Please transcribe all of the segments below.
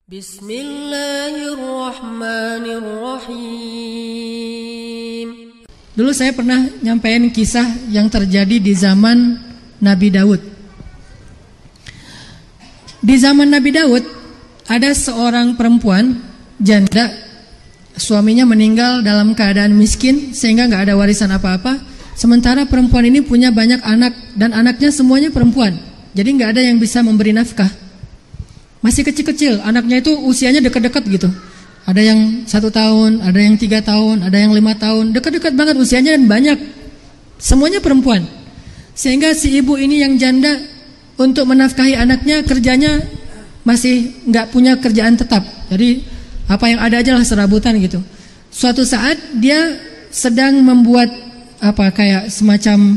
Bismillahirrahmanirrahim. Dulu saya pernah nyampein kisah yang terjadi di zaman Nabi Daud. Di zaman Nabi Daud ada seorang perempuan janda, suaminya meninggal dalam keadaan miskin sehingga nggak ada warisan apa-apa. Sementara perempuan ini punya banyak anak dan anaknya semuanya perempuan, jadi nggak ada yang bisa memberi nafkah. Masih kecil-kecil, anaknya itu usianya dekat-dekat gitu. Ada yang 1 tahun, ada yang 3 tahun, ada yang 5 tahun, dekat-dekat banget usianya dan banyak. Semuanya perempuan. Sehingga si ibu ini yang janda untuk menafkahi anaknya kerjanya masih nggak punya kerjaan tetap. Jadi apa yang ada aja lah serabutan gitu. Suatu saat dia sedang membuat kayak semacam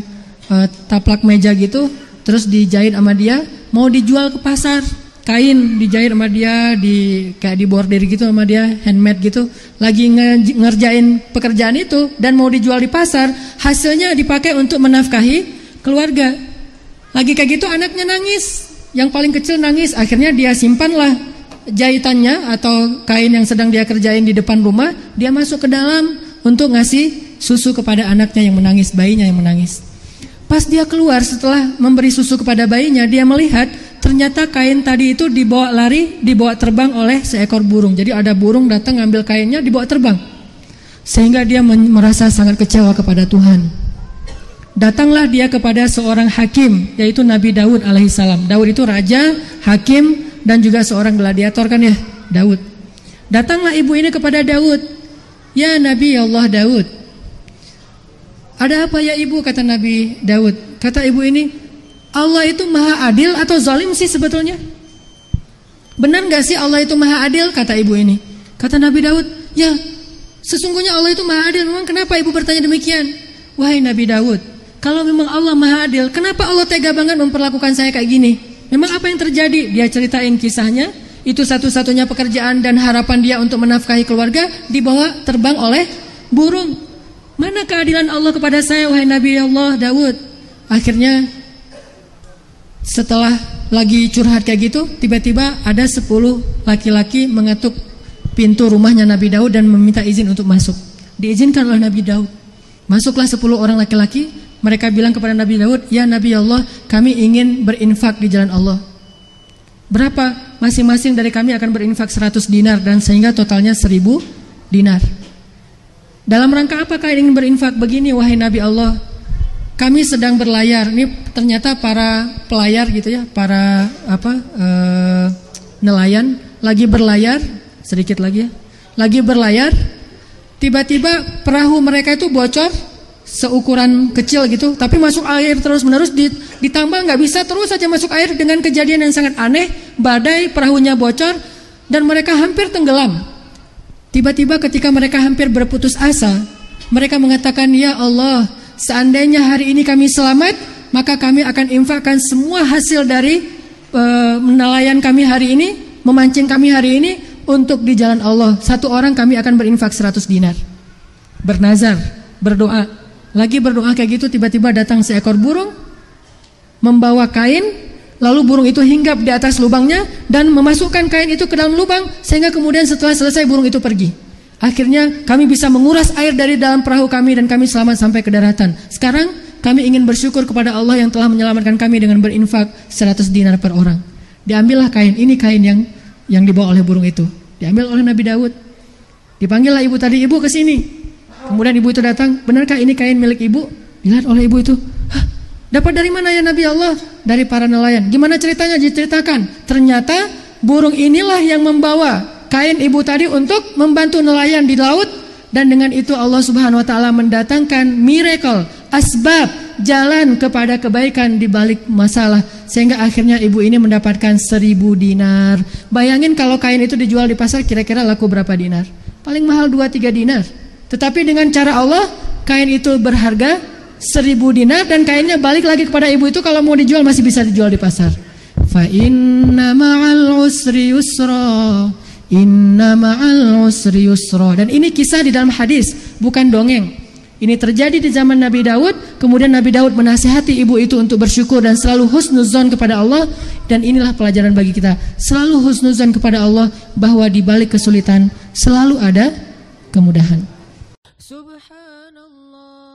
taplak meja gitu, terus dijahit sama dia, mau dijual ke pasar. Kain dijahit sama dia, kayak dibordir gitu sama dia, handmade gitu. Lagi ngerjain pekerjaan itu dan mau dijual di pasar, hasilnya dipakai untuk menafkahi keluarga. Lagi kayak gitu anaknya nangis, yang paling kecil nangis. Akhirnya dia simpanlah jahitannya atau kain yang sedang dia kerjain di depan rumah. Dia masuk ke dalam untuk ngasih susu kepada anaknya yang menangis, bayinya yang menangis. Pas dia keluar setelah memberi susu kepada bayinya, dia melihat ternyata kain tadi itu dibawa terbang oleh seekor burung. Jadi ada burung datang ngambil kainnya, dibawa terbang. Sehingga dia merasa sangat kecewa kepada Tuhan. Datanglah dia kepada seorang hakim, yaitu Nabi Daud alaihissalam. Daud itu raja, hakim, dan juga seorang gladiator kan ya, Daud. Datanglah ibu ini kepada Daud. Ya Nabi Allah Daud, ada apa ya ibu, kata Nabi Daud. Kata ibu ini, Allah itu maha adil atau zalim sih sebetulnya? Benar gak sih Allah itu maha adil, kata ibu ini. Kata Nabi Daud, ya sesungguhnya Allah itu maha adil. Memang kenapa ibu bertanya demikian? Wahai Nabi Daud, kalau memang Allah maha adil, kenapa Allah tega banget memperlakukan saya kayak gini? Memang apa yang terjadi? Dia ceritain kisahnya. Itu satu-satunya pekerjaan dan harapan dia untuk menafkahi keluarga dibawa terbang oleh burung. Mana keadilan Allah kepada saya, wahai Nabi Allah Daud? Akhirnya setelah lagi curhat kayak gitu, tiba-tiba ada 10 laki-laki mengetuk pintu rumahnya Nabi Daud dan meminta izin untuk masuk. Diizinkan oleh Nabi Daud. Masuklah 10 orang laki-laki. Mereka bilang kepada Nabi Daud, ya Nabi Allah, kami ingin berinfak di jalan Allah. Berapa? Masing-masing dari kami akan berinfak 100 dinar dan sehingga totalnya 1000 dinar. Dalam rangka apa kalian ingin berinfak? Begini wahai Nabi Allah, kami sedang berlayar. Ini ternyata para pelayar gitu ya, para nelayan lagi berlayar, sedikit lagi ya. Lagi berlayar, tiba-tiba perahu mereka itu bocor seukuran kecil gitu, tapi masuk air terus-menerus, ditambah nggak bisa, terus saja masuk air dengan kejadian yang sangat aneh, badai, perahunya bocor dan mereka hampir tenggelam. Tiba-tiba ketika mereka hampir berputus asa, mereka mengatakan, ya Allah, seandainya hari ini kami selamat, maka kami akan infakkan semua hasil dari nelayan kami hari ini, memancing kami hari ini untuk di jalan Allah. Satu orang kami akan berinfak 100 dinar. Bernazar, berdoa. Lagi berdoa kayak gitu, tiba-tiba datang seekor burung membawa kain, lalu burung itu hinggap di atas lubangnya dan memasukkan kain itu ke dalam lubang, sehingga kemudian setelah selesai burung itu pergi. Akhirnya kami bisa menguras air dari dalam perahu kami dan kami selamat sampai ke daratan. Sekarang kami ingin bersyukur kepada Allah yang telah menyelamatkan kami dengan berinfak 100 dinar per orang. Diambillah kain, ini kain yang dibawa oleh burung itu. Diambil oleh Nabi Daud. Dipanggillah ibu tadi, ibu ke sini. Kemudian ibu itu datang, benarkah ini kain milik ibu? Dilihat oleh ibu itu, hah, dapat dari mana ya Nabi Allah? Dari para nelayan. Gimana ceritanya? Diceritakan. Ternyata burung inilah yang membawa kain ibu tadi untuk membantu nelayan di laut, dan dengan itu Allah Subhanahu wa taala mendatangkan miracle, asbab, jalan kepada kebaikan di balik masalah, sehingga akhirnya ibu ini mendapatkan 1000 dinar. Bayangin kalau kain itu dijual di pasar, kira-kira laku berapa dinar? Paling mahal 2-3 dinar. Tetapi dengan cara Allah, kain itu berharga 1000 dinar dan kainnya balik lagi kepada ibu itu. Kalau mau dijual masih bisa dijual di pasar. Fa inna ma'al usri yusra, inna ma'al usri yusra. Dan ini kisah di dalam hadis, bukan dongeng. Ini terjadi di zaman Nabi Daud. Kemudian Nabi Daud menasihati ibu itu untuk bersyukur dan selalu husnuzon kepada Allah. Dan inilah pelajaran bagi kita, selalu husnuzon kepada Allah, bahwa di balik kesulitan selalu ada kemudahan. Subhanallah.